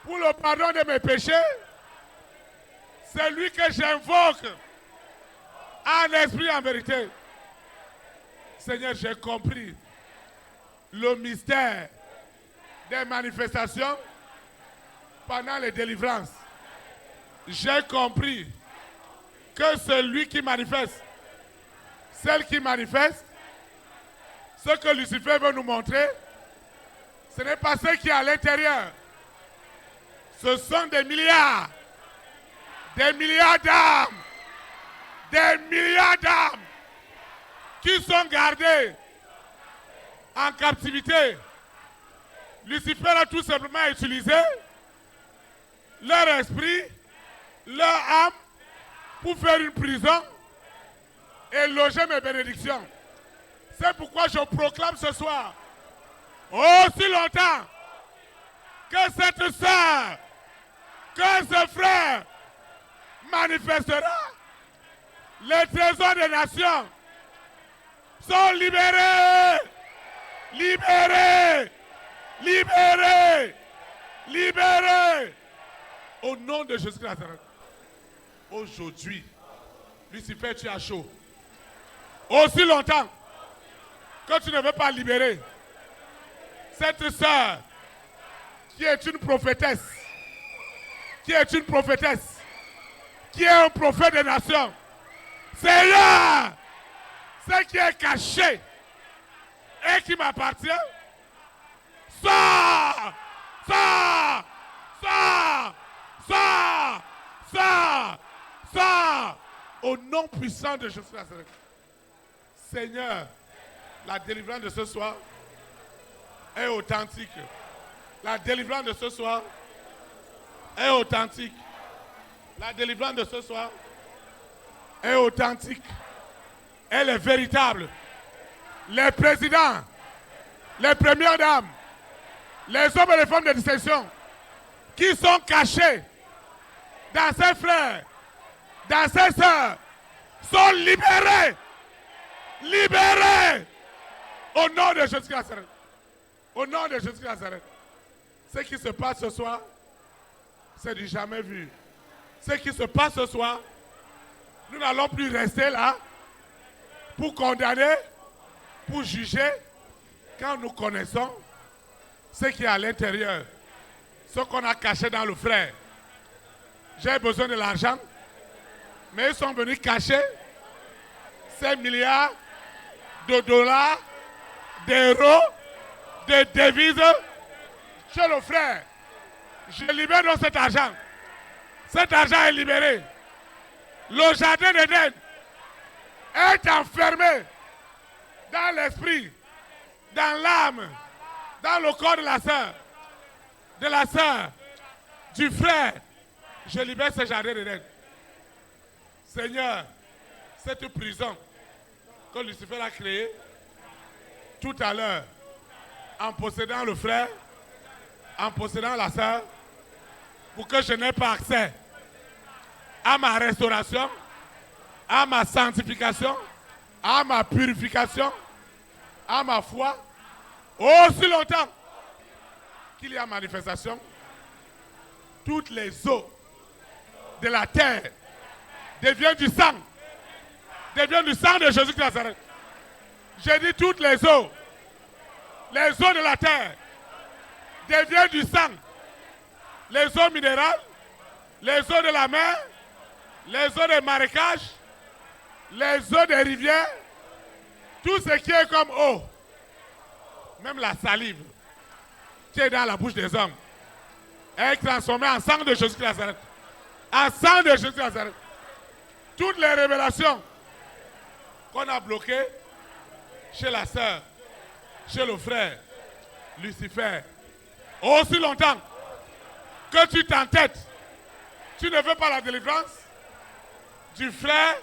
pour le pardon de mes péchés. C'est lui que j'invoque en esprit, en vérité. Seigneur, j'ai compris le mystère des manifestations pendant les délivrances. J'ai compris que celui qui manifeste, celle qui manifeste, ce que Lucifer veut nous montrer, ce n'est pas ce qui est à l'intérieur. Ce sont des milliards d'âmes, des milliards d'âmes qui sont gardées en captivité. Lucifer a tout simplement utilisé leur esprit, leur âme, pour faire une prison et loger mes bénédictions. C'est pourquoi je proclame ce soir, aussi longtemps que cette sœur, que ce frère manifestera, les trésors des nations sont libérés, libérés, libérés, libérés. Au nom de Jésus Christ. Aujourd'hui, Lucifer, tu as chaud. Aussi longtemps que tu ne veux pas libérer cette sœur qui est une prophétesse, qui est une prophétesse, qui est un prophète des nations. Seigneur, ce qui est caché et qui m'appartient, sors, sors, sors, sors, sors, sors, au nom puissant de Jésus. Seigneur, la délivrance de ce soir est authentique. La délivrance de ce soir est authentique. La délivrance de ce soir est authentique. Elle est véritable. Les présidents, les premières dames, les hommes et les femmes de distinction qui sont cachés dans ses frères, dans ses sœurs, sont libérés. Libérés. Au nom de Jésus Christ. Au nom de Jésus Christ. Ce qui se passe ce soir, c'est du jamais vu. Ce qui se passe ce soir, nous n'allons plus rester là pour condamner, pour juger, quand nous connaissons ce qui est à l'intérieur, ce qu'on a caché dans le frère. J'ai besoin de l'argent, mais ils sont venus cacher ces milliards de dollars, d'euros, de devises chez le frère. Je libère donc cet argent. Cet argent est libéré. Le jardin d'Éden est enfermé dans l'esprit, dans l'âme, dans le corps de la sœur, du frère. Je libère ce jardin d'Éden. Seigneur, cette prison que Lucifer a créée tout à l'heure, en possédant le frère, en possédant la sœur, pour que je n'ai pas accès à ma restauration, à ma sanctification, à ma purification, à ma foi, aussi longtemps qu'il y a manifestation, toutes les eaux de la terre deviennent du sang de Jésus-Christ de Nazareth. J'ai dit toutes les eaux de la terre deviennent du sang. Les eaux minérales, les eaux de la mer, les eaux des marécages, les eaux des rivières, tout ce qui est comme eau, même la salive qui est dans la bouche des hommes, est transformée en sang de Jésus-Christ de Nazareth. En sang de Jésus-Christ de Nazareth. Toutes les révélations qu'on a bloquées chez la sœur, chez le frère, Lucifer, aussi longtemps que tu t'entêtes, tu ne veux pas la délivrance du frère,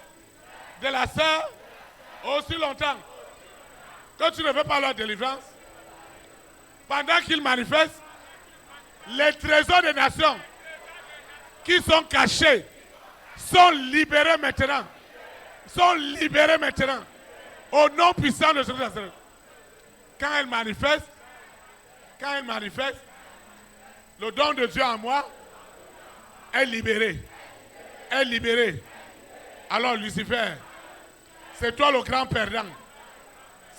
de la sœur, aussi longtemps que tu ne veux pas leur délivrance, pendant qu'ils manifestent les trésors des nations qui sont cachés, sont libérés maintenant. Sont libérés maintenant. Au nom puissant de Jésus. Quand elle manifeste, Le don de Dieu en moi est libéré. Est libéré. Alors Lucifer, c'est toi le grand perdant.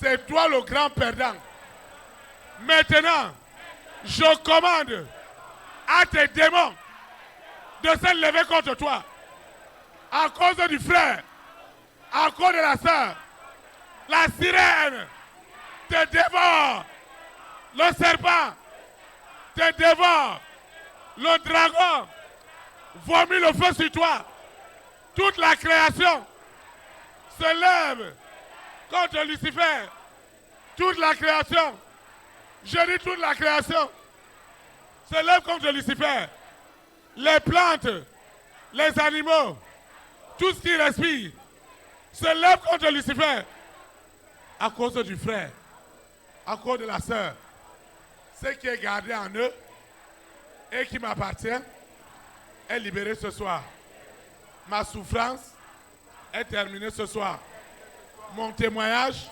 C'est toi le grand perdant. Maintenant, je commande à tes démons de se lever contre toi. À cause du frère, à cause de la sœur, la sirène te dévore. Le serpent te dévore. Le dragon vomit le feu sur toi. Toute la création se lève contre Lucifer. Toute la création, je dis toute la création, se lève contre Lucifer. Les plantes, les animaux, tout ce qui respire, se lève contre Lucifer. À cause du frère, à cause de la sœur. Ce qui est gardé en eux et qui m'appartient est libéré ce soir. Ma souffrance est terminée ce soir. Mon témoignage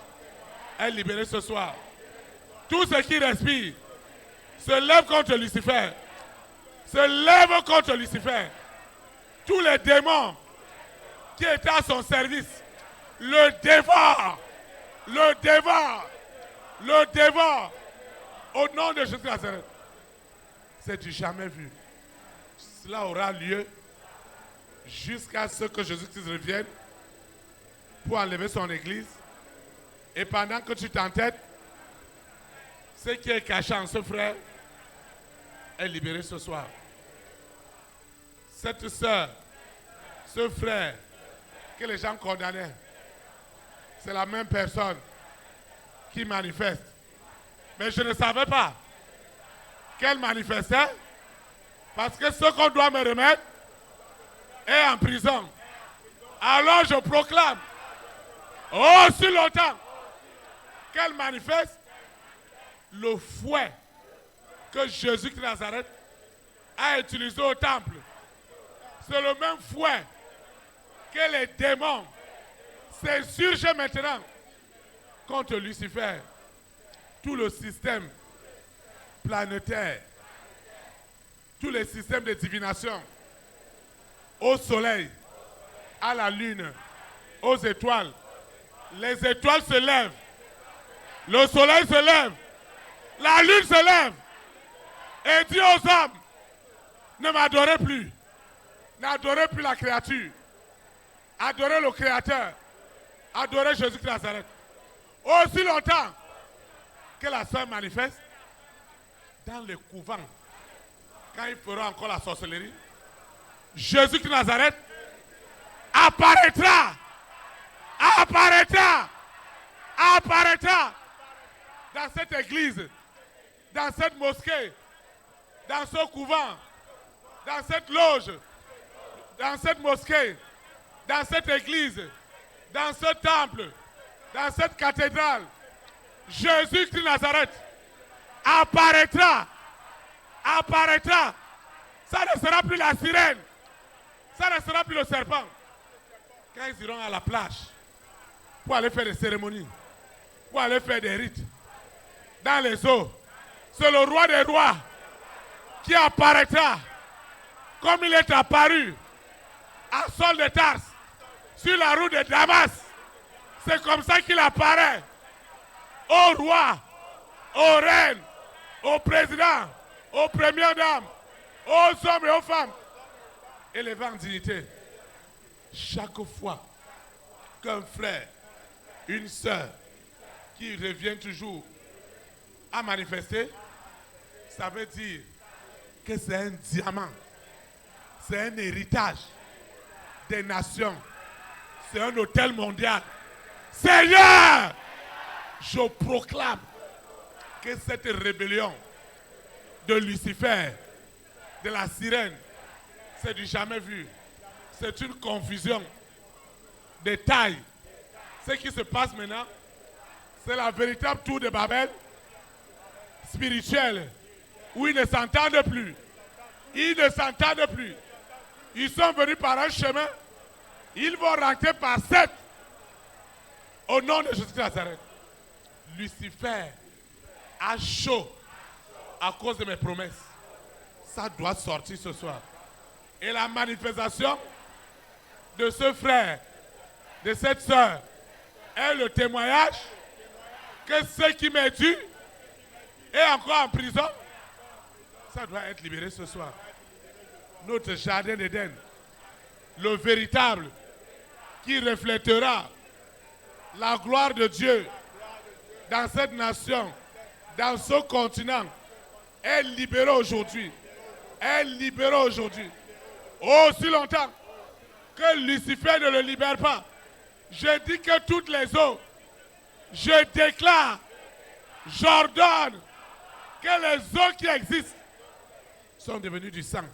est libéré ce soir. Tout ce qui respire se lève contre Lucifer. Se lève contre Lucifer. Tous les démons qui étaient à son service le dévorent. Le dévorent. Le dévorent. Au nom de Jésus de Nazareth. C'est du jamais vu. Cela aura lieu jusqu'à ce que Jésus-Christ revienne pour enlever son église. Et pendant que tu t'entêtes, ce qui est caché en ce frère est libéré ce soir. Cette sœur, ce frère que les gens condamnaient, c'est la même personne qui manifeste. Mais je ne savais pas qu'elle manifestait parce que ce qu'on doit me remettre est en prison. Alors je proclame aussi longtemps qu'elle manifeste le fouet que Jésus de Nazareth a utilisé au temple. C'est le même fouet que les démons s'insurgent maintenant contre Lucifer. Tout le système planétaire, tous les systèmes de divination, au soleil, à la lune, aux étoiles. Les étoiles se lèvent, le soleil se lève, la lune se lève et dit aux hommes, ne m'adorez plus, n'adorez plus la créature, adorez le Créateur, adorez Jésus de Nazareth. Aussi longtemps que la sœur manifeste dans les couvents, quand ils feront encore la sorcellerie, Jésus de Nazareth apparaîtra dans cette église, dans cette mosquée, dans ce couvent, dans cette loge, dans cette mosquée, dans cette église, dans ce temple, dans cette cathédrale. Jésus de Nazareth apparaîtra. Ça ne sera plus la sirène. Ça ne sera plus le serpent. Quand ils iront à la plage pour aller faire des cérémonies, pour aller faire des rites dans les eaux, c'est le roi des rois qui apparaîtra comme il est apparu à Saul de Tarse sur la route de Damas. C'est comme ça qu'il apparaît aux rois, aux reines, aux présidents, aux premières dames, aux hommes et aux femmes, élevés en dignité. Chaque fois qu'un frère, une sœur qui revient toujours à manifester, ça veut dire que c'est un diamant, c'est un héritage des nations, c'est un hôtel mondial. Seigneur, je proclame que cette rébellion de Lucifer, de la sirène, c'est du jamais vu. C'est une confusion de taille. Ce qui se passe maintenant, c'est la véritable tour de Babel spirituelle, où ils ne s'entendent plus. Ils ne s'entendent plus. Ils sont venus par un chemin, ils vont rentrer par 7. Au nom de Jésus de Nazareth. Lucifer a chaud à cause de mes promesses. Ça doit sortir ce soir. Et la manifestation de ce frère, de cette soeur, est le témoignage que ceux qui m'ont tué et encore en prison, ça doit être libéré ce soir. Notre jardin d'Éden, le véritable, qui reflètera la gloire de Dieu dans cette nation, dans ce continent, est libéré aujourd'hui. Est libéré aujourd'hui. Aussi longtemps que Lucifer ne le libère pas, je dis que toutes les eaux, je déclare, j'ordonne que les eaux qui existent sont devenues du sang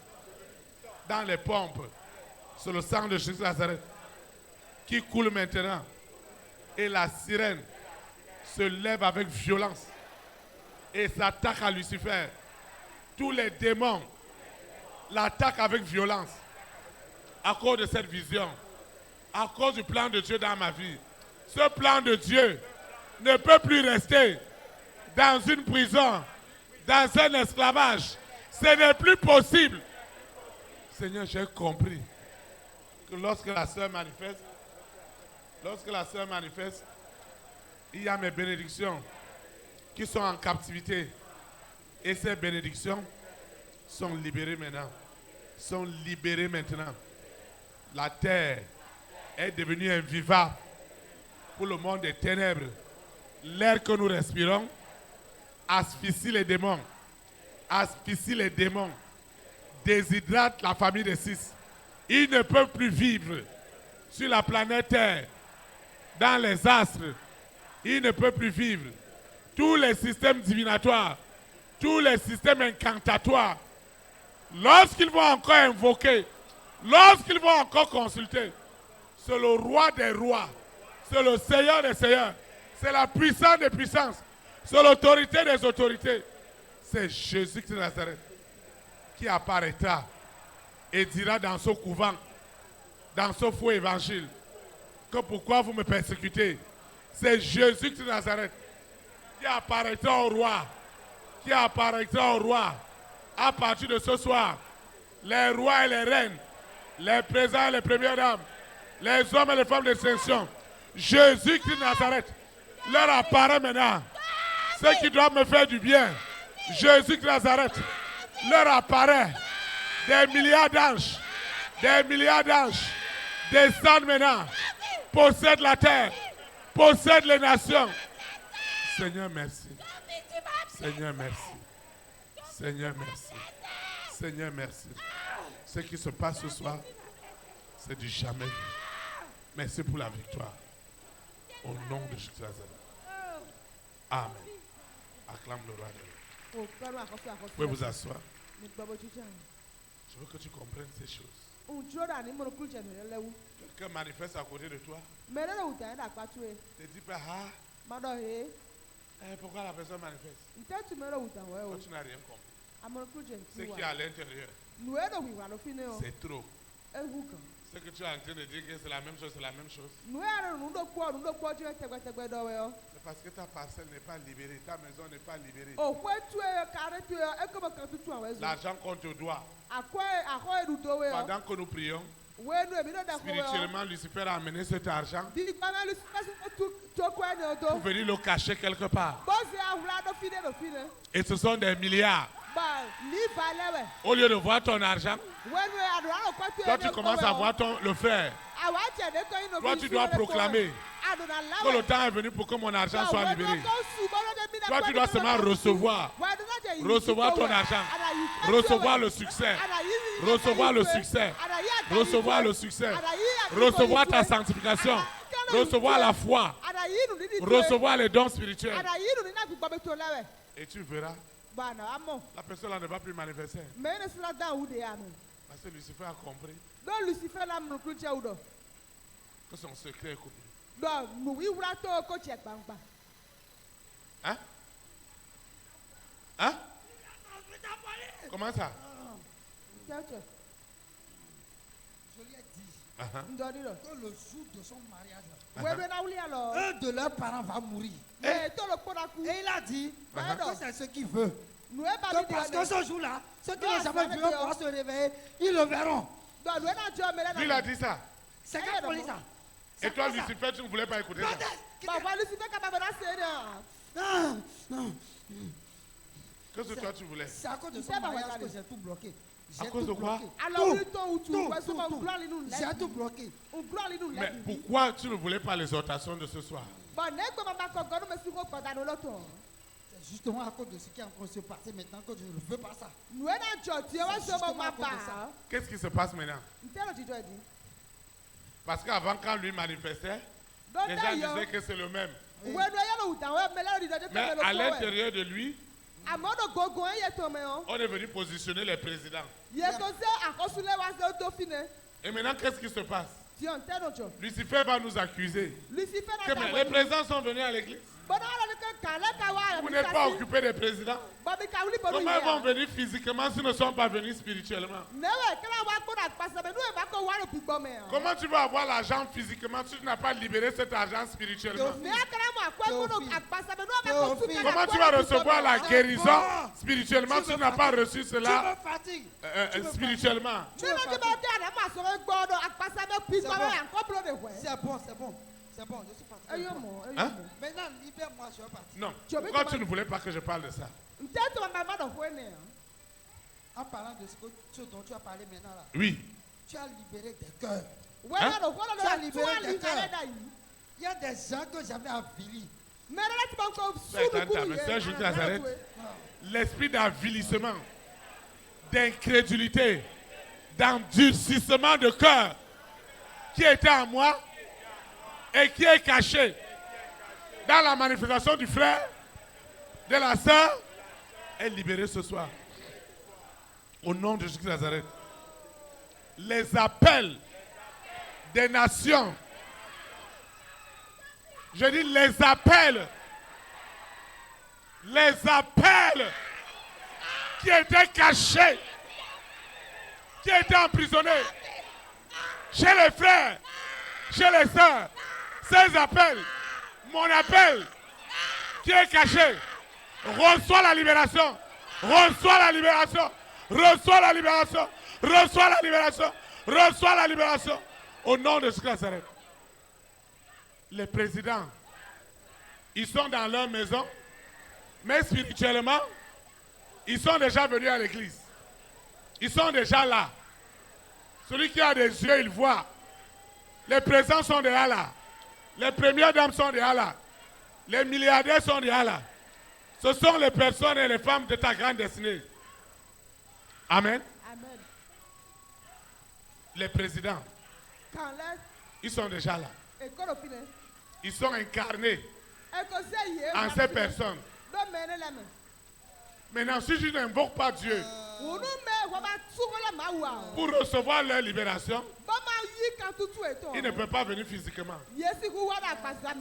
dans les pompes. C'est le sang de Jésus Nazareth qui coule maintenant. Et la sirène se lève avec violence et s'attaque à Lucifer. Tous les démons l'attaquent avec violence à cause de cette vision, à cause du plan de Dieu dans ma vie. Ce plan de Dieu ne peut plus rester dans une prison, dans un esclavage. Ce n'est plus possible. Seigneur, j'ai compris que lorsque la sœur manifeste, il y a mes bénédictions qui sont en captivité. Et ces bénédictions sont libérées maintenant. Sont libérées maintenant. La terre est devenue invivable pour le monde des ténèbres. L'air que nous respirons asphyxie les démons. Asphyxie les démons. Déshydrate la famille des 6. Ils ne peuvent plus vivre sur la planète Terre, dans les astres. Ils ne peuvent plus vivre. Tous les systèmes divinatoires, tous les systèmes incantatoires, lorsqu'ils vont encore invoquer, lorsqu'ils vont encore consulter, c'est le roi des rois, c'est le Seigneur des seigneurs, c'est la puissance des puissances, c'est l'autorité des autorités. C'est Jésus-Christ de Nazareth qui apparaîtra et dira dans ce couvent, dans ce faux évangile, que pourquoi vous me persécutez. C'est Jésus-Christ de Nazareth qui apparaîtra au roi, qui apparaîtra au roi. À partir de ce soir, les rois et les reines, les présidents et les premières dames, les hommes et les femmes d'extinction, Jésus-Christ de Nazareth leur apparaît maintenant. Ceux qui doivent me faire du bien, Jésus-Christ de Nazareth leur apparaît. Des milliards d'anges, descendent maintenant, possèdent la terre, possèdent les nations. Seigneur, merci. Seigneur, merci. Seigneur, merci. Seigneur, merci. Ce qui se passe ce soir, c'est du jamais vu. Merci pour la victoire. Au nom de Jésus. Amen. Acclame le roi de Dieu. Vous pouvez vous asseoir. Je veux que tu comprennes ces choses. Quelqu'un manifeste à côté de toi. Tu te dis pas, pourquoi la personne manifeste? Quand tu n'as rien compris. Ce qui est à l'intérieur, c'est trop. Ce que tu es en train de dire que c'est la même chose, c'est la même chose. C'est parce que ta parcelle n'est pas libérée, ta maison n'est pas libérée. L'argent qu'on te doit, pendant que nous prions, spirituellement, Lucifer a amené cet argent pour venir le cacher quelque part. Et ce sont des milliards. Au lieu de voir ton argent, toi tu commences à voir le frère. Toi tu dois proclamer que le temps est venu pour que mon argent soit libéré. Toi tu dois seulement recevoir ton argent, recevoir le succès, recevoir le succès, recevoir le succès, recevoir ta sanctification, recevoir la foi, recevoir les dons spirituels. Et tu verras, la personne là ne va plus manifester. Parce que Lucifer a compris que son secret est coupé. Hein? Hein? Comment ça? Je lui ai dit que le jour de son mariage, un de leurs parents va mourir. Et il a dit que c'est ce qu'il veut. Nous est pas Que parce que ce jour-là, ceux qui n'ont jamais vu pouvoir se réveiller, ils le verront. Lui, il a dit ça. C'est quelle folie ça? Et toi, Lucifer, tu ne voulais pas écouter ça. Qu'est-ce que toi, tu voulais? C'est à cause de son mariage que j'ai tout bloqué. À cause de quoi? J'ai tout bloqué. Mais pourquoi tu ne voulais pas l'exhortation de ce soir? C'est justement à cause de ce qui est en train de se passer maintenant que je ne veux pas ça. Qu'est-ce qui se passe maintenant? Parce qu'avant, quand lui manifestait, les gens disaient que c'est le même. Mais à l'intérieur de lui, on est venu positionner les présidents. Et maintenant, qu'est-ce qui se passe? Lucifer va nous accuser. Que les présidents sont venus à l'église. Vous n'êtes pas occupé des présidents. Comment ils vont venir physiquement s'ils ne sont pas venus spirituellement? Comment tu vas avoir l'argent physiquement si tu n'as pas libéré cet argent spirituellement? Comment tu vas recevoir la guérison spirituellement si tu n'as pas reçu cela spirituellement? C'est bon, je suis fatigué. Hein? Maintenant, libère-moi, je vais partir. Non. Pourquoi tu ne voulais pas que je parle de ça? En parlant de ce dont tu as parlé maintenant là. Oui. Tu as libéré des cœurs. Hein? Tu as libéré des cœurs. Il y a des gens que j'avais avilis. L'esprit d'avilissement, d'incrédulité, d'endurcissement de cœur qui était en moi et qui est caché dans la manifestation du frère, de la sœur, est libéré ce soir. Au nom de Jésus de Nazareth. Les appels des nations. Je dis les appels qui étaient cachés, qui étaient emprisonnés chez les frères, chez les sœurs. Ces appels, mon appel qui est caché, reçois la libération, reçois la libération, reçois la libération, reçois la libération, reçois la libération. Au nom de Jésus de Nazareth. Les présidents, ils sont dans leur maison, mais spirituellement, ils sont déjà venus à l'église. Ils sont déjà là. Celui qui a des yeux, il voit. Les présidents sont déjà là. Les premières dames sont déjà là. Les milliardaires sont déjà là. Ce sont les personnes et les femmes de ta grande destinée. Amen. Amen. Les présidents, ils sont déjà là. Ils sont incarnés en ces personnes. Maintenant, si je n'invoque pas Dieu pour recevoir leur libération, il ne peut pas venir physiquement.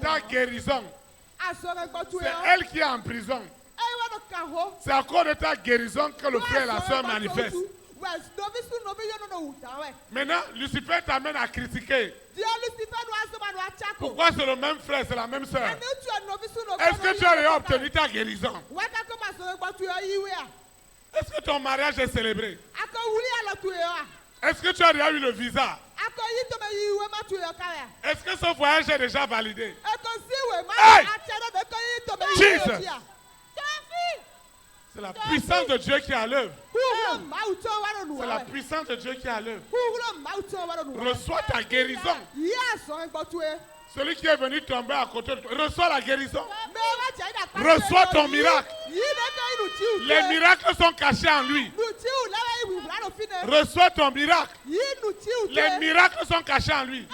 Ta guérison, c'est elle qui est en prison. C'est à cause de ta guérison que le frère et la soeur manifestent. Maintenant, Lucifer t'amène à critiquer. Pourquoi c'est le même frère, c'est la même soeur? Est-ce que tu as déjà obtenu ta guérison? Est-ce que ton mariage est célébré? Est-ce que tu as déjà eu le visa? Est-ce que ce voyage est déjà validé? Hey! Jesus! C'est la puissance de Dieu qui est à l'œuvre. C'est la puissance de Dieu qui est à l'œuvre. Reçois ta guérison. Celui qui est venu tomber à côté de toi, reçois la guérison. Reçois ton miracle. Les miracles sont cachés en lui. Reçois ton miracle. Les miracles sont cachés en lui.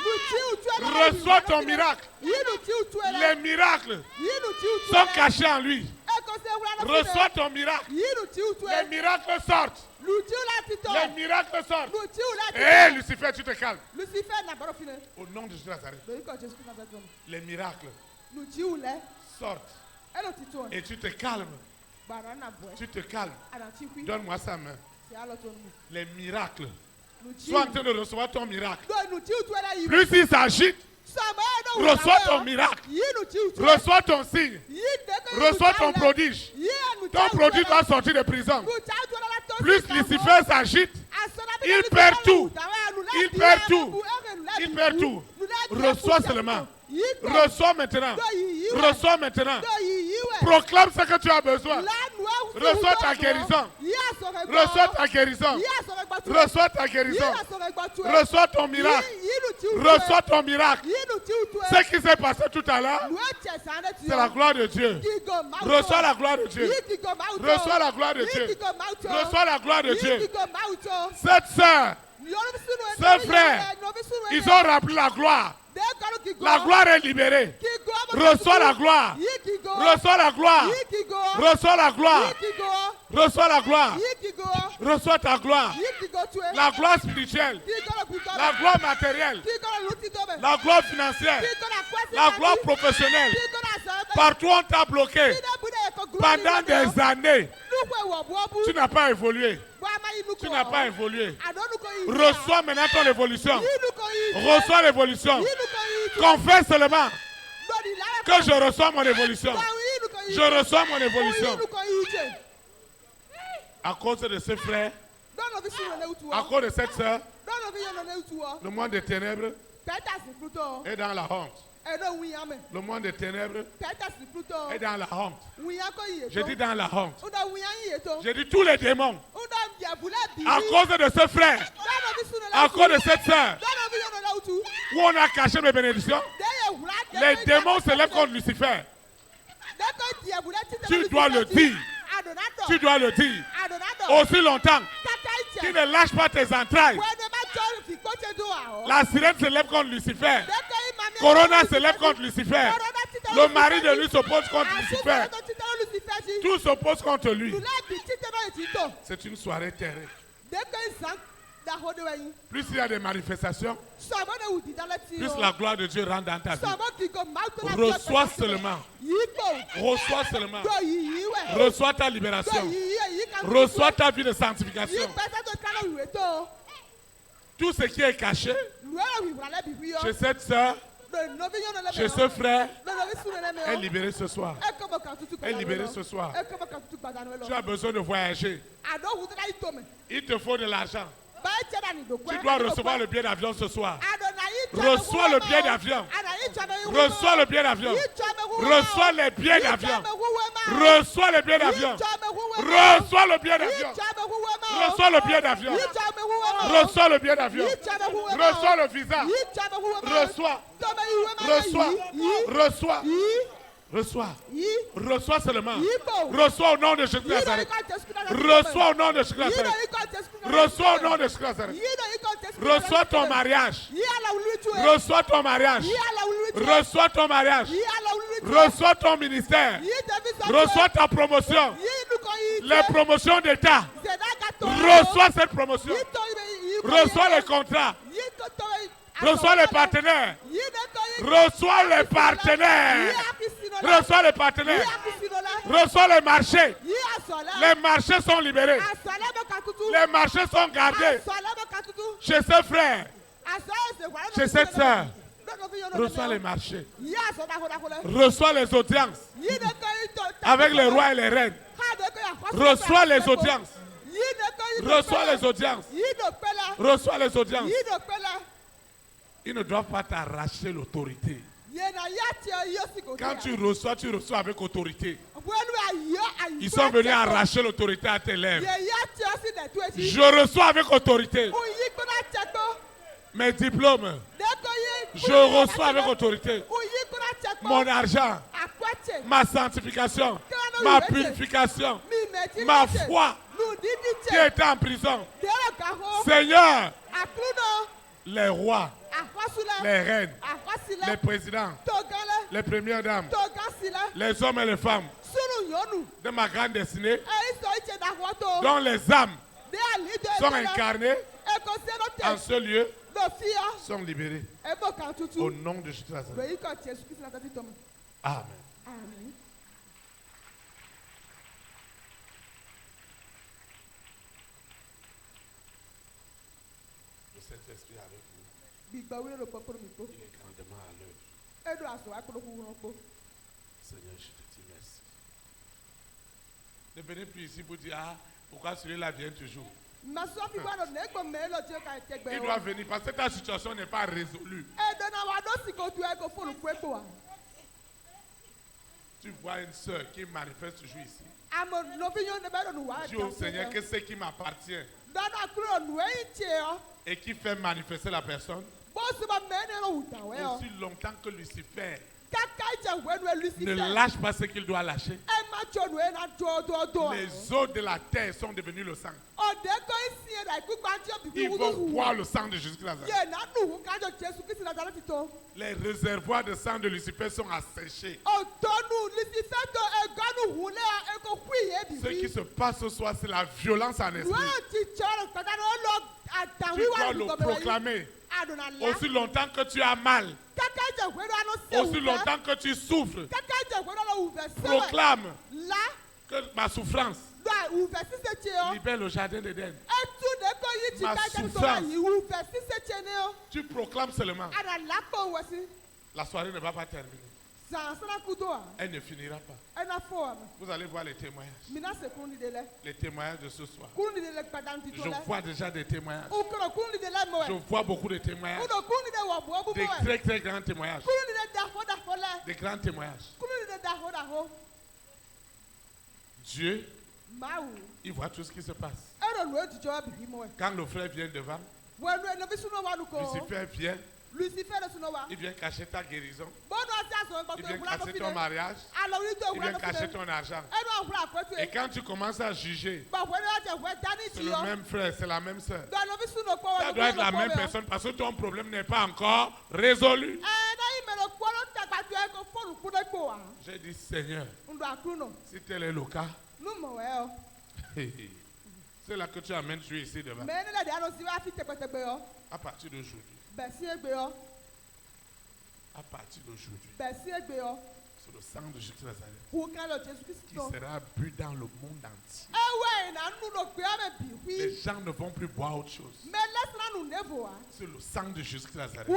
Reçois ton miracle. Les miracles sont cachés en lui. Reçois ton miracle. Les miracles sortent. Les miracles sortent. Hé, Lucifer, tu te calmes. Au nom de Jésus de Nazareth. Les miracles sortent. Et tu te calmes. Tu te calmes. Donne-moi sa main. Les miracles. Sois en train de recevoir ton miracle. Plus il s'agite, Reçois ton miracle. Reçois ton signe. Reçois ton prodige. Ton prodige doit sortir de prison. Plus Lucifer s'agite, il perd tout. Il perd tout. Il perd tout. Reçois seulement. Reçois maintenant. Reçois maintenant. Proclame ce que tu as besoin. Reçois ta guérison. Reçois ta guérison. Reçois ta guérison. Reçois ton miracle. Reçois ton miracle. Ce qui s'est passé tout à l'heure, c'est la gloire de Dieu. Reçois la gloire de Dieu. Reçois la gloire de Dieu. Reçois la gloire de Dieu. Cette sœur, ce frère, ils ont rempli la gloire. La gloire est libérée. Reçois la gloire. Reçois la gloire. Reçois la gloire. Reçois la gloire. Reçois ta gloire. La gloire spirituelle. La gloire matérielle. La gloire financière. La gloire professionnelle. Partout on t'a bloqué. Pendant des années, tu n'as pas évolué. Tu n'as pas évolué. Reçois maintenant ton évolution. Reçois l'évolution. Confesse seulement que je reçois mon évolution. Je reçois mon évolution. À cause de ce frère, à cause de cette soeur, le monde des ténèbres est dans la honte. Le monde des ténèbres est dans la honte. Je dis dans la honte. Je dis tous les démons. À cause de ce frère, à cause de cette soeur, où on a caché mes bénédictions, les démons se lèvent contre Lucifer. Tu dois le dire. Tu dois le dire. Aussi longtemps tu ne lâches pas tes entrailles. La sirène se lève contre Lucifer. Corona se lève contre Lucifer. Le mari de lui s'oppose contre Lucifer. Tout s'oppose contre lui. C'est une soirée terrible. Plus il y a des manifestations, plus la gloire de Dieu rentre dans ta vie. Reçois seulement. Reçois seulement. Reçois ta libération. Reçois ta vie de sanctification. Tout ce qui est caché chez cette soeur, chez ce frère, est libéré ce soir. Est libéré ce soir. Tu as besoin de voyager. Il te faut de l'argent. Tu dois recevoir le billet d'avion ce soir. Reçois le billet d'avion. Reçois le billet d'avion. Reçois les billets d'avion. Reçois les billets d'avion. Reçois le billet d'avion. Reçois le billet d'avion. Reçois le billet d'avion. Reçois le visa. Reçois. Reçois. Reçois. Reçois. Reçois seulement. Reçois au nom de Jésus Nazareth. Reçois au nom de Jésus Nazareth. Reçois au nom de Jésus Nazareth. Reçois ton mariage. Reçois ton mariage. Reçois ton mariage. Reçois ton ministère. Reçois ta promotion. Les promotions d'État. Reçois cette promotion. Reçois les contrats. Reçois les partenaires. Reçois les partenaires. Reçois les partenaires. Reçois les marchés. Les marchés sont libérés. Les marchés sont gardés. Chez ce frère, chez cette soeur, reçois les marchés. Reçois les audiences avec les rois et les reines. Reçois les audiences. Reçois les audiences. Reçois les audiences. Ils ne doivent pas t'arracher l'autorité. Quand tu reçois avec autorité. Ils sont venus arracher l'autorité à tes lèvres. Je reçois avec autorité. Mes diplômes. Je reçois avec autorité. Mon argent. Ma sanctification. Ma purification. Ma foi. Qui était en prison. Seigneur. Les rois. Les reines, les présidents, les premières dames, les hommes et les femmes de ma grande destinée, dont les âmes sont incarnées en ce lieu, sont libérées. Au nom de Jésus. Amen. Le Saint-Esprit avec vous. gbigba wíwé ló pọpọ mi kó. Il est grandement à l'œuvre. Edo aṣọ akpọlọpọ wọn kó. Seigneur, je te dis merci. Ne venez plus ici pour dire, ah, pourquoi celui-là vient toujours. Màsọ́ fi gbọ́dọ̀ n'egbò mẹ́lọ tí ó ka ẹ̀tẹ̀gbẹ̀ Il wọn. doit venir parce que ta situation n'est pas résolue. Edo náà wà ló sì kó tu ẹ̀kọ́ fóònù fún egbò wa. Tu vois une soeur qui manifeste toujours ici. Àmọ̀ lóbi yóò nebẹ́ lọ́nu wá Dis au Seigneur que ce qui m'appartient Dọ́nà kúrò nù ẹ̀yìn tiẹ̀ ọ́. et qui fait manifester la personne Bó sì bá mẹ́rin ló wù tàwẹ́ ọ́. aussi longtemps que Lucifer Kàkà ìjà wẹ́nu ẹ̀ ne Lucifer. lâche pas ce qu'il doit lâcher. Ẹ má tsọ̀nù ẹ̀ náà dọ́dọ́. Les eaux de la terre sont devenues le sang. Ọ̀dẹ́ kọ́ ìsìn ẹ̀dá ìgbígbà tí ó bìbí Ils vont wúlúwù. boire le sang de Jésus-Christ Nazareth. Yé nánú kájọ Jésù Kristi Nazareth ti tó. Les réservoirs de sang de Lucifer sont asséchés. Ọ̀tọ́nu Lucifer tó ẹ̀gọ́nù wúlẹ̀ ẹ̀kọ́ kú ìyé Ce qui bìbí. se passe ce soir, c'est la violence en esprit. Lùwẹ̀ ti tsọ̀rọ̀ pàtàkì ó lọ Tu àtàwíwá dois le ìdúgbò bẹ̀rẹ̀ yìí. proclamer. Àdùnnà lá. Aussi longtemps que tu as mal, Kàkà ìjà wẹ́nu àná aussi sèwù fẹ́. longtemps que tu souffres, Kàkà ìjà wẹ́nu àná wùfẹ́ sẹ́wẹ̀. proclame Là que ma souffrance lọ wùfẹ́ sísè tiẹ̀ ọ́. libère le jardin d'Éden. Etu ne ko yi ti Ma ka jẹ souffrance. sọ̀rọ̀ yìí wùfẹ́ sísè tiẹ̀ ni ọ́. Tu proclames seulement. Àdà lápò wẹ̀ sí. La soirée ne va pas terminer. Zan sọ́nà kutu wa. Elle ne finira pas. Ẹna fọ wa ma. Vous allez voir les témoignages. Mina se kun de lɛ. Les témoignages de ce soir. Kun de lɛ gbadan ti Je to lɛ. vois déjà des témoignages. O kɔrɔ kun de lɛ mɔ Je wɛ. vois beaucoup de témoignages. O do kun de wɔ bɔ bɔ Des wɛ. très très grands témoignages. Kun de dafɔ lɛ. Des grands témoignages. Kun de dafɔ. Dieu, Mawu. il voit tout ce qui se passe. Ɛrɔ nu etijɔ bibi mɔ wɛ. Quand le frère vient devant, Wɛnu ɛnɛbi sunu wa nu ko. Lucifer vient, Lucifer de sunu wa. il vient cacher ta guérison. Bɔnu ase asɔ Il gbɔtɔ vient ewura no cacher fi ton de. mariage. Alɔ wuli to Il ewura vient no fi cacher de. ton argent. Ɛnu awura akɔtu Et ye. quand tu commences à juger, Gbɔwɛ ne ɔjɛ wɛ dani c'est ti le yɔ. même frère, c'est la même sœur. Dɔnɔbi sunu kpɔ Ça doit être la même personne parce que ton problème n'est pas encore résolu. J'ai dit, Seigneur, si tel est le cas, c'est là que tu amènes Dieu ici devant. À partir d'aujourd'hui, à partir d'aujourd'hui, c'est le sang de Jésus Nazareth qui sera bu dans le monde entier. Les gens ne vont plus boire autre chose. C'est le sang de Jésus Nazareth.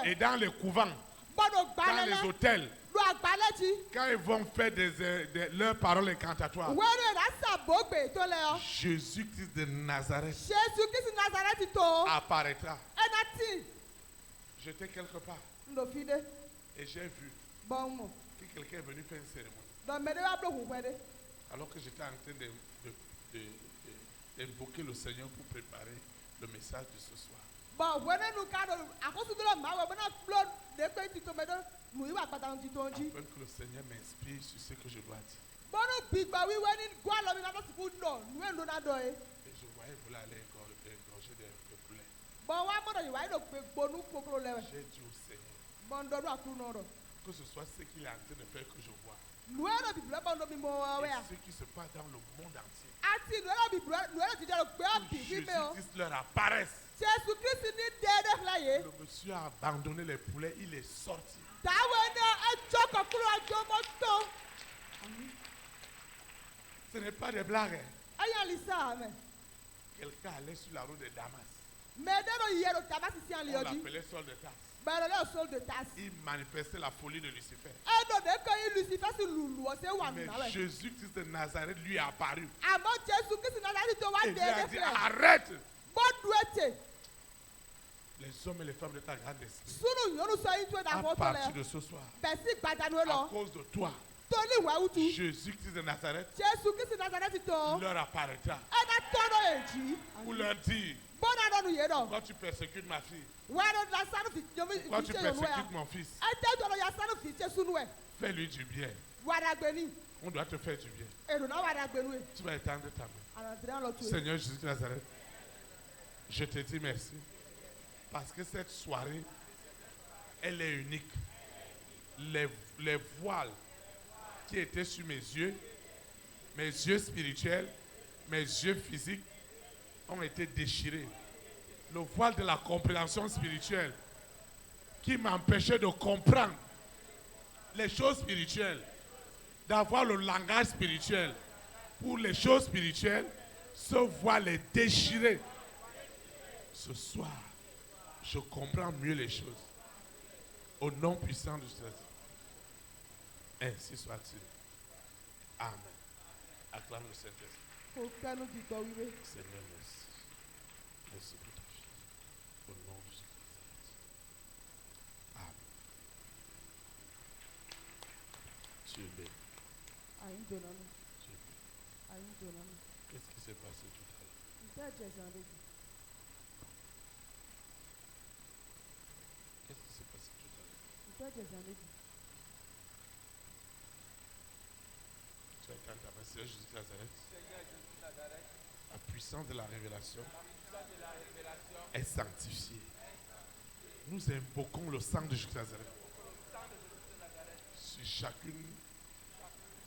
Et dans les couvents, dans les hôtels, quand ils vont faire leurs paroles incantatoires, Jésus-Christ de Nazareth apparaîtra. J'étais quelque part et j'ai vu que quelqu'un est venu faire une cérémonie. Alors que j'étais en train d'invoquer le Seigneur pour préparer le message de ce soir. Afin que le Seigneur m'inspire sur ce que je dois dire. Et je voyais vouloir aller égorger des poulets. J'ai dit au Seigneur que ce soit ce qu'il est en train de faire que je vois. Et ce qui se passe dans le monde entier. Que Jésus-Christ leur apparaisse. Le monsieur a abandonné les poulets, il est sorti. Ce n'est pas des blagues. Quelqu'un allait sur la route de Damas. On l'appelait Saul de Tarse. Il manifestait la folie de Lucifer. Mais Jésus-Christ de Nazareth lui est apparu. Et lui a dit, arrête. Les hommes et les femmes de ta grande esprit. À partir de ce soir, à cause de toi, Jésus-Christ de Nazareth leur apparaîtra pour leur dire, pourquoi tu persécutes ma fille? Pourquoi tu persécutes mon fils? Fais-lui du bien. On doit te faire du bien. Tu vas étendre ta main. Seigneur Jésus de Nazareth, je te dis merci. Parce que cette soirée, elle est unique. Les voiles qui étaient sur mes yeux spirituels, mes yeux physiques, ont été déchirés. Le voile de la compréhension spirituelle qui m'empêchait de comprendre les choses spirituelles, d'avoir le langage spirituel pour les choses spirituelles, ce voile est déchiré. Ce soir, Je comprends mieux les choses. Au nom puissant de Jésus. Ainsi soit-il. Amen. Acclame le Saint-Esprit. kò kẹ́nu dìgbò wíwé. Seigneur, merci. Merci pour ta vie. Au nom de Jésus. Amen. Tu es béni. àyín dònà nù Tu es béni. àyín dònà nù. Qu'est-ce qui s'est passé tout à l'heure? ìfẹ́ ìjẹsàn lèjì. Qu'est-ce qui s'est passé tout à l'heure? ìfẹ́ ìjẹsàn lèjì. Tu as été entamé, Seigneur Jésus de Nazareth. La puissance de la révélation est sanctifiée. Nous invoquons le sang de Jésus de Nazareth sur chacune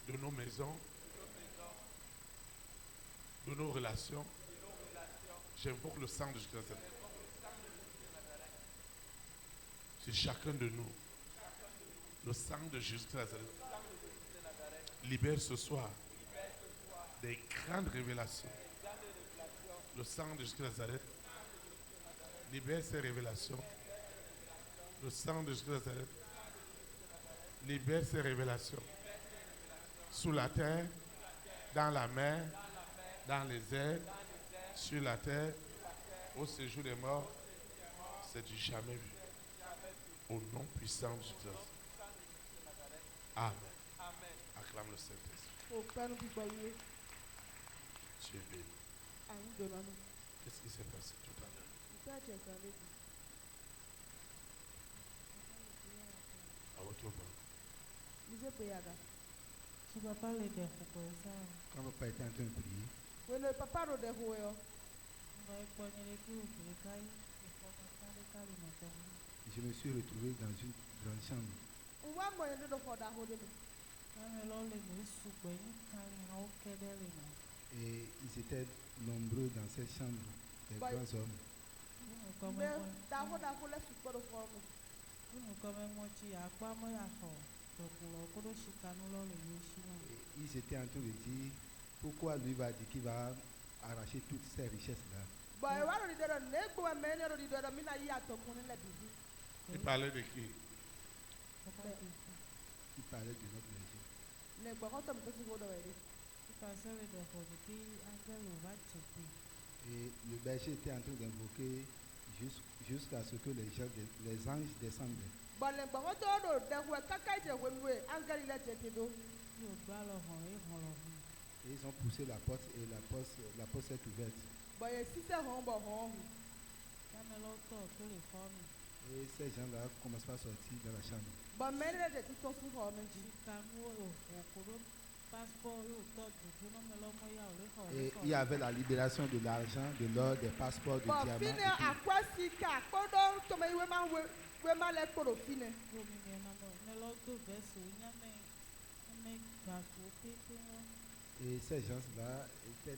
de nos maisons, de nos relations. J'invoque le sang de Jésus de Nazareth sur chacun de nous. Le sang de Jésus de Nazareth libère ce soir des grandes révélations. Le sang de Jésus de Nazareth libère ces révélations. Le sang de Jésus de Nazareth libère ces révélations. Sous la terre, dans la mer, dans les airs, sur la terre, au séjour des morts, c'est du jamais vu. Au nom puissant de Jésus. Amen. Acclame le Saint-Esprit. kò kẹ́nu dìgbò wíwé. Tu es béni. àyín dònà nù. Qu'est-ce qui s'est passé tout à l'heure? ìfẹ́ ìjẹsàn lèjì. À votre banc. lisé pé yàgà. Tu vas pas les défouler ça. Quand papa était en train de prier, wèlé papa rò dẹ̀ hùwẹ̀ ọ́. On va épargner les coups, les cailles, les formations, les cailles, les montagnes. je me suis retrouvé dans une grande chambre. nwa mọ̀ yẹn dídò fọ̀dà hó débi. Quand on a les mots sous quoi, ils ont aucun délai. Et ils étaient nombreux dans cette chambre, des Bah, grands hommes. Nous, comme mẹ moi, dàhó lẹ́sùn gbọ́dọ̀ fọ́ mi. nous, comme moi, tu as pas moi à faire. Donc, on va chicaner les yeux. Et ils étaient en train de dire pourquoi lui va dire qu'il va arracher toutes ces richesses-là. bọ̀ ẹ̀ wá lórí dọ̀dọ̀ ní egbò ẹ̀ mẹ́rin lórí dọ̀dọ̀ mí náà yí àtọkùnrin lẹ̀ bìbí. Il parlait de qui? Il parlait de notre léger. ní gbọ̀ngàn tó mi tó ti wó dọ̀ ẹ̀ rí. Et le berger était en train d'invoquer jusqu'à ce que les anges descendent. bọ̀ ní gbọ̀ngàn tó dò dẹ̀hu ẹ̀ káká ìjẹ̀ wẹ̀míwẹ̀ áńgẹ́lì lẹ̀ tètè dó. Et ils ont poussé la porte et la porte s'est ouverte. bọ̀ yẹ sísẹ̀ hàn bọ̀ hàn hù. Et ces gens-là commencent à sortir dans la chambre. bọ̀ mẹ́rin lẹ̀ tètè tó fún hàn mi jì. Et il y avait la libération de l'argent, de l'or, des passeports, des bọ̀ diamants. fínẹ̀ et tout. àkọ́ sí ká kpọ́dọ̀ tọmọ ìwé máa wé má lẹ̀ kpọ́dọ̀ fínẹ̀. Et ces gens-là étaient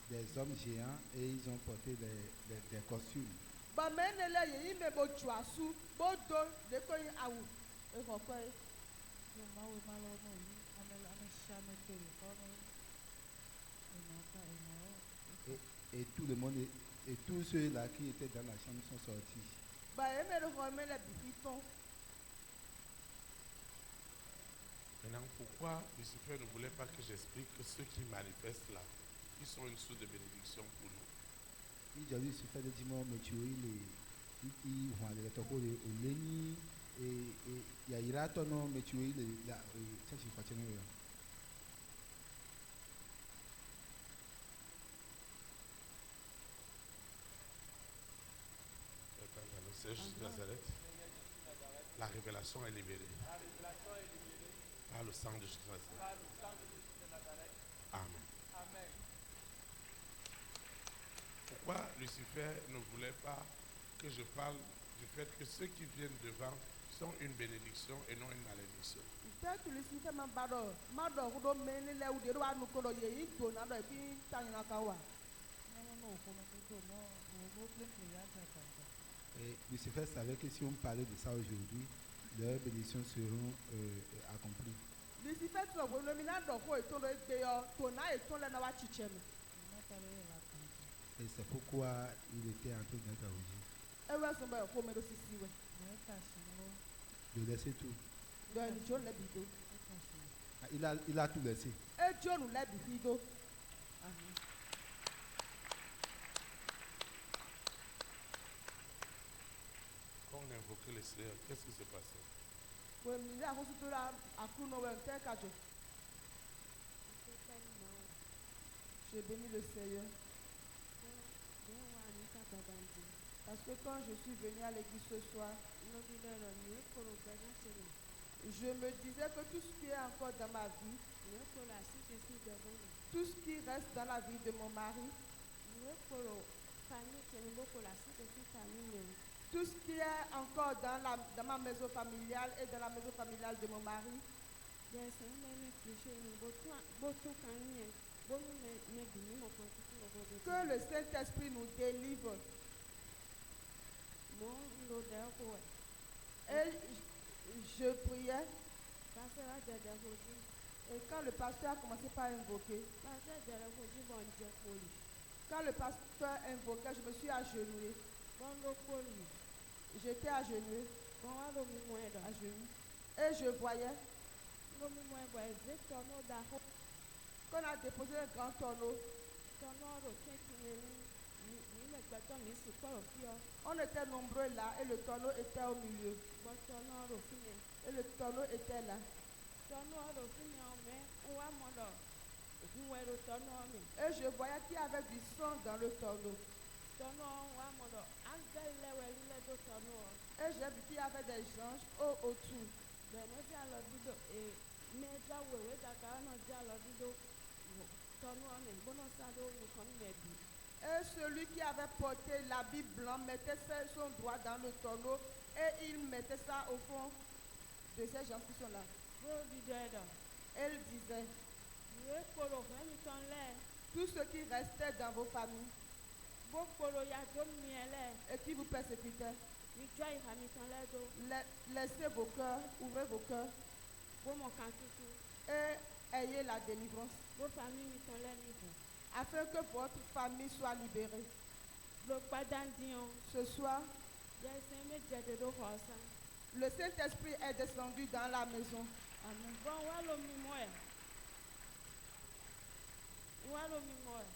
des hommes géants et ils ont porté des costumes. bọ̀ mẹ́rin lẹ̀ yẹ yí mẹ́ bó tù àsú bó do lẹ́kọ̀ọ́ yín àwù ẹ̀kọ̀kọ̀ yìí. Et tout le monde, et tous ceux-là qui étaient dans la chambre sont sortis. bọ̀ ẹ̀ mẹ́rin hàn mí lẹ̀ bìbí tán. Maintenant, pourquoi Lucifer ne voulait pas que j'explique que ceux qui manifestent là, ils sont une source de bénédiction pour nous. Il a dit se fait des dimanches, mais tu vois, il vont aller au Léni et il y a Iratono, mais tu vois, il a cherché pas tenu. C'est juste Nazareth. La révélation est libérée. Par le sang de Jésus de Nazareth. Amen. Pourquoi Lucifer ne voulait pas que je parle du fait que ceux qui viennent devant sont une bénédiction et non une malédiction? ìfẹ́ tùlù sí fẹ́ máa bá dọ̀ má dọ̀ kó dọ̀ mẹ́rin lẹ̀ wùdí ẹ̀rọ wa nù kó dọ̀ yẹ yìí tó náà dọ̀ ẹ̀bí tàyìnà kan wà. Et Lucifer savait que si on parlait de ça aujourd'hui, leurs bénédictions seront accomplies. Lucifer tó wọ́n lómi náà dọ̀ kó ètò lọ gbé yọ tó náà ètò lẹ́nu wa tsitsẹ́ mi. Et c'est pourquoi il était en train d'interroger. ewe so be ko me do sisi we Weka shimo. De laisser tout. do ni jo le bido Weka shimo. Ah, il a tout laissé. e jo nu le bido Amen. Quand on a invoqué le Seigneur, qu'est-ce qui s'est passé? we mi la ko to la akru no we te ka jo je bénis le Seigneur parce que quand je suis venue à l'église ce soir, je me disais que tout ce qui est encore dans ma vie, tout ce qui reste dans la vie de mon mari, tout ce qui est encore dans ma maison familiale et dans la maison familiale de mon mari, que le Saint-Esprit nous délivre. Et je priais, et quand le pasteur a commencé par invoquer, quand le pasteur invoquait, je me suis agenouillée. J'étais agenouillée, à genoux, et je voyais qu'on a déposé un grand tonneau. On était nombreux là et le tonneau était au milieu. Et le tonneau était là. Et je voyais qu'il y avait du sang dans le tonneau. Et j'ai vu qu'il y avait des anges autour. Et celui qui avait porté l'habit blanc mettait son doigt dans le tonneau et il mettait ça au fond de ces gens qui sont là. Elle disait, tout ce qui restait dans vos familles et qui vous persécutait, laissez vos cœurs, ouvrez vos cœurs et ayez la délivrance afin que votre famille soit libérée. Ce soir, le Saint-Esprit est descendu dans la maison. Amen.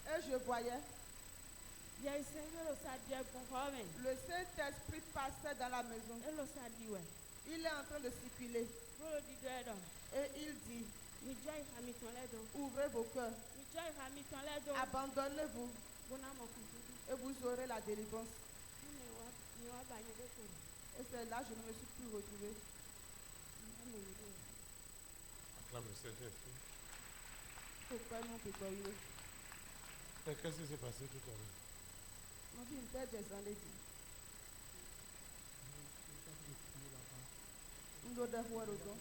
Et je voyais le Saint-Esprit passait dans la maison. Il est en train de circuler. Et il dit, ouvrez vos cœurs, abandonnez-vous et vous aurez la délivrance. Et c'est là que je ne me suis plus retrouvée. Acclame le Saint-Esprit. Pourquoi non peut pas y Et qu'est-ce qui s'est passé tout à l'heure? mon fils était descendu. Nous devons faire le don.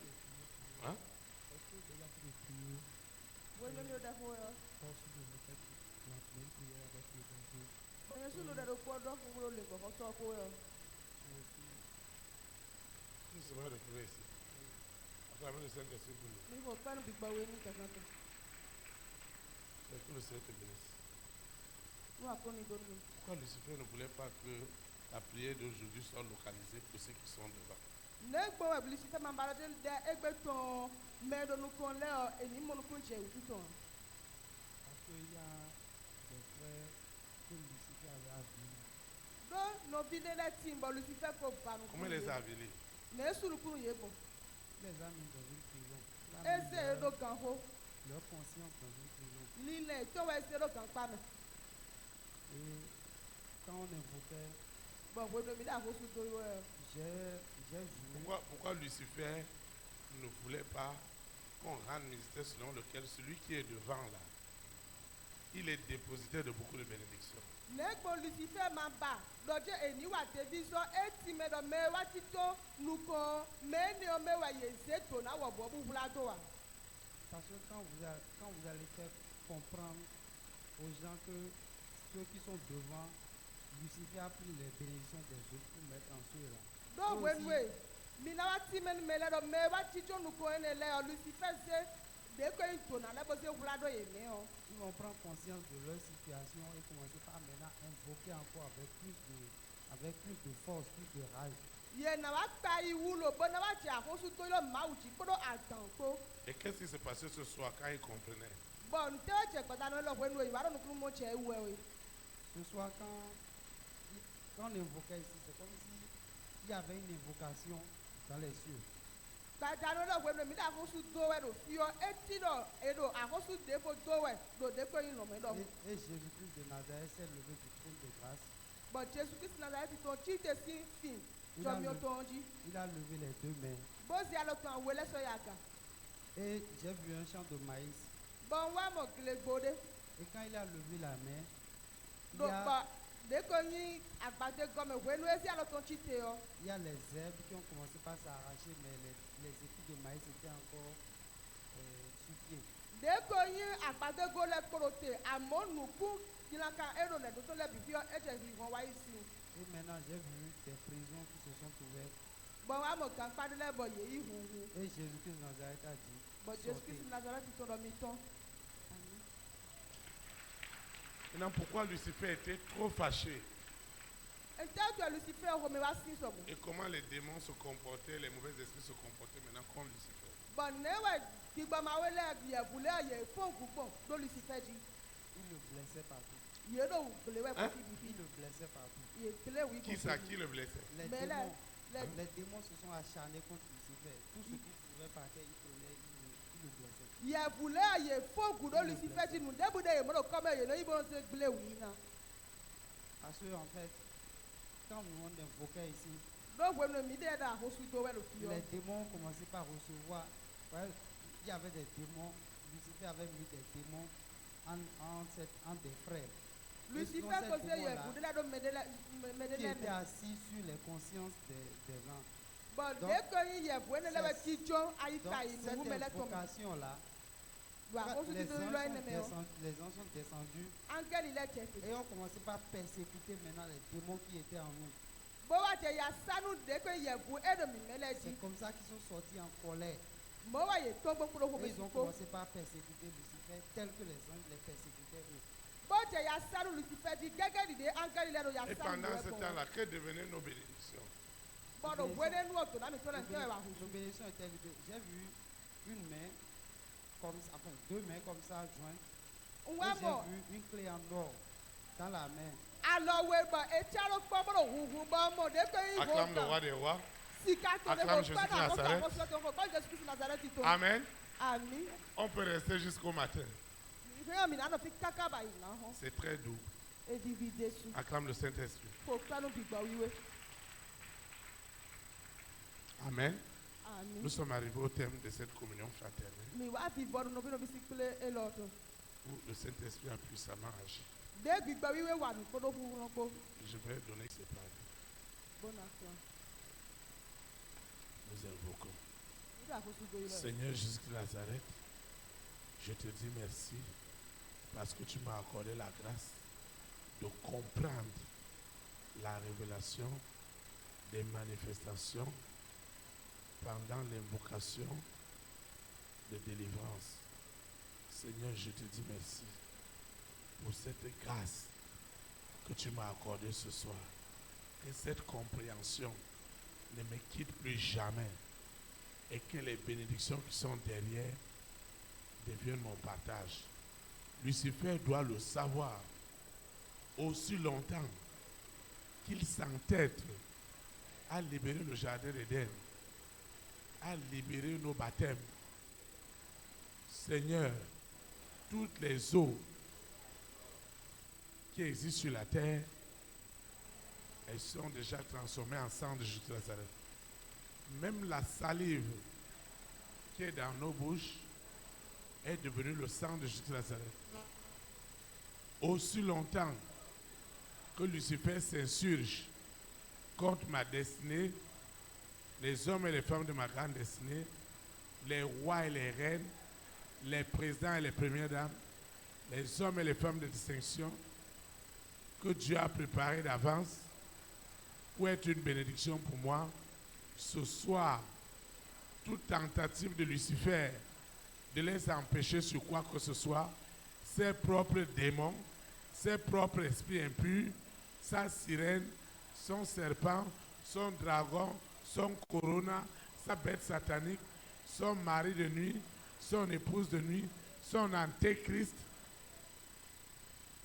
Hein? Vous voyez, nous devons faire le don. Et si nous devons faire le don, nous devons faire le don. Nous sommes retrouvés ici. Acclame le Saint-Esprit pour nous. Il ne faut pas nous bigbaouer, nous t'attendons. Et que le Seigneur te bénisse. Nous apprenons de nous. Pourquoi Lucifer ne voulait pas que la prière d'aujourd'hui soit localisée pour ceux qui sont devant? N'egbo Lucifer m'a baladé egbe ton mais de nous connaître et ni mon kunche ou tout ton. Parce qu'il y a des frères que Lucifer avait avilés. Donc nos vides les timbo Lucifer ko ba nous. Comment les a avilés? Mais sous le coup y est bon. Les a mis dans une prison. Et c'est le ganho. Leur conscience dans une prison. L'île toi ouais c'est le gang pas mais. Et quand on invoquait, Bon vous devez avoir sous toi. j'ai joué. Pourquoi Lucifer ne voulait pas qu'on rende ministère selon lequel celui qui est devant là, il est dépositaire de beaucoup de bénédictions? N'egbo Lucifer m'a ba doje eni wa deviso eti me do me wa tito nuko me ni o me wa yezeto na wo bo bubula do wa. Parce que quand vous allez faire comprendre aux gens que ceux qui sont devant, Lucifer a pris les bénédictions des autres pour mettre en ceux-là. Donc, oui, mina wa ti men me le do me wa tito nuko ene le Lucifer se de ko into na le bo se bubula do ye me o. Ils vont prendre conscience de leur situation et commencer par maintenant invoquer encore avec plus de avec plus de force, plus de rage. Ye na wa kpa iwu lo bo na wa dze ahosu to lo mawu dzi kpo ɖo adanko. Et qu'est-ce qui s'est passé ce soir quand il comprenait? Bon, nte wo dze gbɔda no le ʋe nu yi wa ɖo nukunu mo dze ewu o. Ce soir, quand on invoquait ici, c'est comme si il y avait une invocation dans les cieux. Gbada no le ʋe nu mi ɖe ahosu do wɛ ɖo fiɔ eti ɖo eɖo ahosu de fo do wɛ ɖo de kpe yi nɔme ɖo. Et Jésus-Christ de Nazareth s'est levé du trône de grâce. Bon, Jésus Christ Nazareth to tsi te si fin dzɔmiwo to dzi. Il a levé les deux mains. Bozi alo to awo le sɔ yaga. Et j'ai vu un champ de maïs. Bon, wa mo gile gbo ɖe. Et quand il a levé la main, Do bɔ de ko nyi agbade gɔme ʋe nu esi alo to tsi te yɔ. il y a les herbes qui ont commencé par s'arracher, mais les épis de maïs étaient encore sur pied. De ko nyi agbade go le kporo te amewo nuku yinaka eɖo le ɖoto le bibiɔ edze vivɔ wa yi si. Et maintenant, j'ai vu des prisons qui se sont ouvertes. Bon, wa mo gãkpa ɖe le bɔ ye yi huhu. Et Jésus-Christ de Nazareth a dit, Bon, Jésus sortez. Christ Nazareth to ɖo mi tɔ. Maintenant, pourquoi Lucifer était trop fâché? Ete to Lucifer home wa si sɔgbɔ. Et comment les démons se comportaient, les mauvais esprits se comportaient maintenant contre Lucifer? Bon, ne wɛ digbamawo le yevu le ye fo gbɔ ɖo Lucifer dzi. Il le blessait partout. Ye ɖo gble wɛ Hein? kɔfi bibi. Il le blessait partout. Ye gble wi Qui ça, qui le blessait? Les Mais là, démons, les- les démons se sont acharnés contre Lucifer. Tout ce qui pouvait par terre, il prenait, il le blessait. yevu le ye fo gu ɖo Lucifer dzi nu debu de ye me ɖo kɔme ye ne yi bo se gble wi na. Parce que, en fait, quand on invoquait ici, Ɖo ʋe nu mi ɖe ɖe ahosu do wɛ ɖo fi les yɔ. démons commençaient par recevoir. Ouais, il y avait des démons. Lucifer avait mis des démons en des frères. Lucifer Donc, ces ko se démons-là, yevu ɖe la ɖo me ɖe qui le étaient me. assis sur les consciences des gens. Bon, Donc, de ko yi yevu ne le bɛ ti dzo ayi Donc, ta yi cette nuwu me le tɔme. invocation-là, Do ahosu les ti anges do lɔ yi ne me yɔ. sont descendus Angeli le dze te. et ont commencé par persécuter maintenant les démons qui étaient en nous. Bo wa dze ya sanu de ko yevu eɖo mi me le dzi. C'est comme ça qu'ils sont sortis en colère. Mo wa ye tɔ gbogbo ɖo Et home ils ont suko. commencé par persécuter Lucifer tel que les anges les persécutaient eux. Bo dze ya sanu Lucifer dzi gẹ́gẹ́ di de angeli le ɖo ya Et sanu pendant ce wɛ temps-là, que devenaient nos bénédictions? Bon, ɖo ʋe ɖe nu o to na mi tɔ le ŋutɔ ye wa Nos ahosu. bénédictions étaient libérées. J'ai vu une main, comme ça, enfin deux mains comme ça jointes. Et Nwa mo. j'ai vu une clé en or dans la main. Alɔwoe bɔ eti alo kpɔ bɔ ɖo huhu bɔ mo de ko yi ho Acclame le ta. roi des rois. Sika to de Acclame ko Jésus kpɛ na Christ ko Nazareth. ko ko to ko Jésus Christ Nazareth to. Amen. Ami. On peut rester jusqu'au matin. Fɛn mi na nɔ fi kaka ba yi na hɔn. C'est très doux. Edivi desu. Acclame le Saint-Esprit. Ko kpɛ nu bi gbɔ wiwe. Amen. Ami. Nous sommes arrivés au thème de cette communion fraternelle Mi wa fi bɔ nu nobi si kple elɔ to. où le Saint-Esprit a puissamment agi. De gbigbɔ wiwe wa nu kpo ɖo ƒuƒu kpo. Je vais donner ces paroles. Bona kplɔ. Nous invoquons. Mi ɖo ahosu do yi lɔ. Seigneur Jésus-Christ Nazareth, je te dis merci parce que tu m'as accordé la grâce de comprendre la révélation des manifestations pendant l'invocation de délivrance. Seigneur, je te dis merci pour cette grâce que tu m'as accordée ce soir. Que cette compréhension ne me quitte plus jamais et que les bénédictions qui sont derrière deviennent mon partage. Lucifer doit le savoir aussi longtemps qu'il s'entête à libérer le jardin d'Éden, à libérer nos baptêmes. Seigneur, toutes les eaux qui existent sur la terre, elles sont déjà transformées en sang de Jésus de Nazareth. Même la salive qui est dans nos bouches est devenue le sang de Jésus de Nazareth. Aussi longtemps que Lucifer s'insurge contre ma destinée, les hommes et les femmes de ma grande destinée, les rois et les reines, les présidents et les premières dames, les hommes et les femmes de distinction que Dieu a préparés d'avance pour être une bénédiction pour moi, ce soir, toute tentative de Lucifer de les empêcher sur quoi que ce soit, ses propres démons, ses propres esprits impurs, sa sirène, son serpent, son dragon, son corona, sa bête satanique, son mari de nuit, son épouse de nuit, son antéchrist,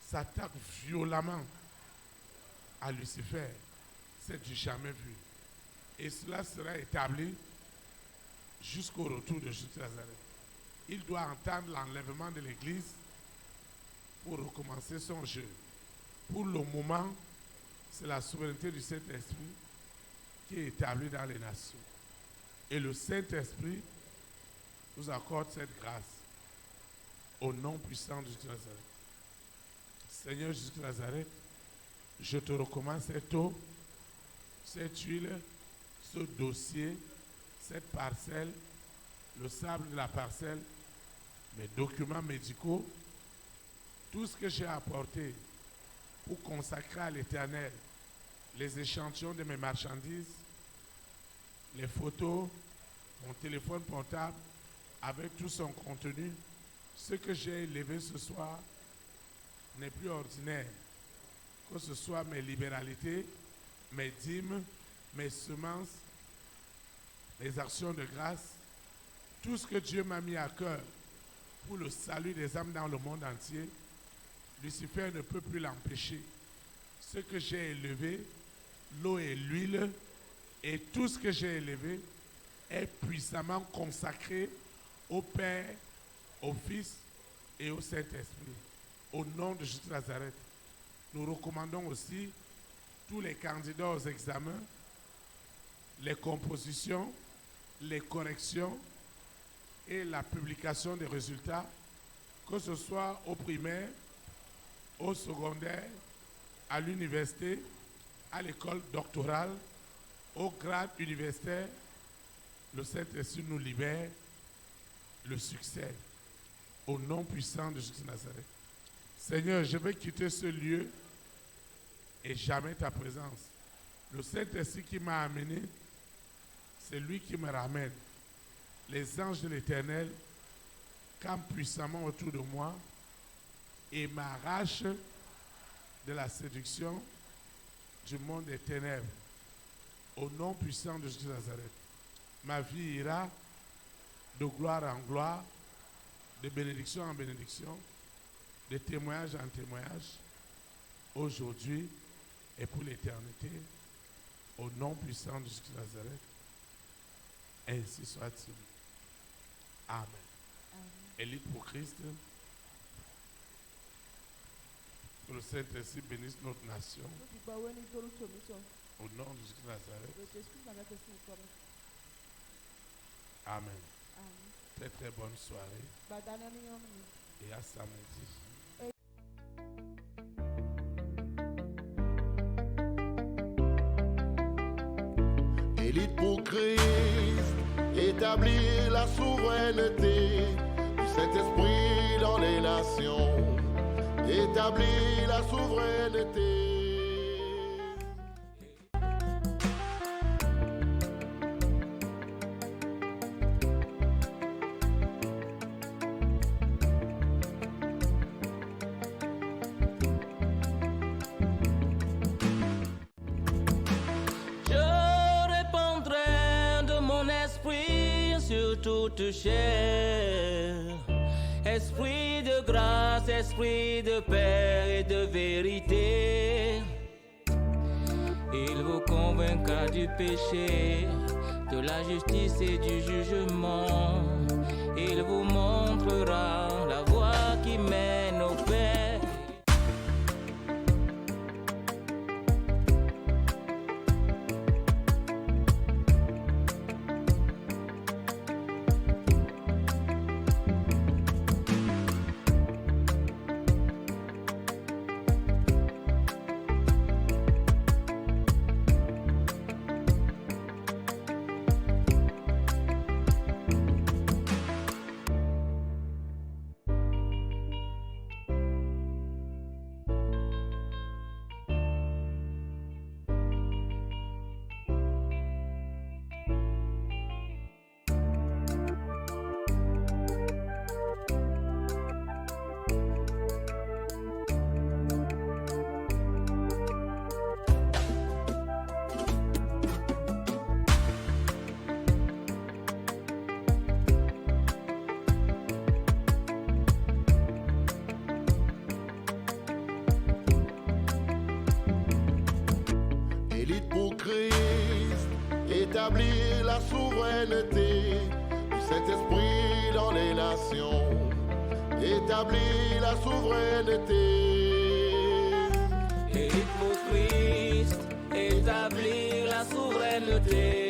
s'attaque violemment à Lucifer. C'est du jamais vu. Et cela sera établi jusqu'au retour de Jésus de Nazareth. Il doit entendre l'enlèvement de l'Église pour recommencer son jeu. Pour le moment, c'est la souveraineté du Saint-Esprit qui est établie dans les nations. Et le Saint-Esprit nous accorde cette grâce au nom puissant de Jésus de Nazareth. Seigneur Jésus de Nazareth, je te recommande cette eau, cette huile, ce dossier, cette parcelle, le sable de la parcelle, mes documents médicaux, tout ce que j'ai apporté pour consacrer à l'Éternel les échantillons de mes marchandises, les photos, mon téléphone portable avec tout son contenu. Ce que j'ai élevé ce soir n'est plus ordinaire. Que ce soit mes libéralités, mes dîmes, mes semences, mes actions de grâce, tout ce que Dieu m'a mis à cœur pour le salut des âmes dans le monde entier, Lucifer ne peut plus l'empêcher. Ce que j'ai élevé, l'eau et l'huile, et tout ce que j'ai élevé est puissamment consacré au Père, au Fils et au Saint-Esprit. Au nom de Jésus de Nazareth, nous recommandons aussi tous les candidats aux examens, les compositions, les corrections et la publication des résultats, que ce soit au primaire, au secondaire, à l'université, à l'école doctorale, au grade universitaire. Le Saint-Esprit nous libère le succès au nom puissant de Jésus de Nazareth. Seigneur, je vais quitter ce lieu et jamais ta présence. Le Saint-Esprit qui m'a amené, c'est lui qui me ramène. Les anges de l'Éternel campent puissamment autour de moi et m'arrachent de la séduction du monde des ténèbres. Au nom puissant de Jésus de Nazareth, ma vie ira de gloire en gloire, de bénédiction en bénédiction, de témoignage en témoignage, aujourd'hui et pour l'éternité, au nom puissant de Jésus de Nazareth. Ainsi soit-il. Amen. Élite pour Christ. Que le Saint-Esprit bénisse notre nation. Au nom de Jésus de Nazareth. Amen. Très très bonne soirée. Et à samedi. Élite pour Christ, établir la souveraineté du Saint-Esprit dans les nations. Établir la souveraineté. Toute chair, esprit de grâce, esprit de paix et de vérité, il vous convaincra du péché, de la justice et du jugement, il vous montrera la voie qui mène au Père. Christ, établir la souveraineté du Saint-Esprit dans les nations, établir la souveraineté. Élite pour Christ, établir la souveraineté.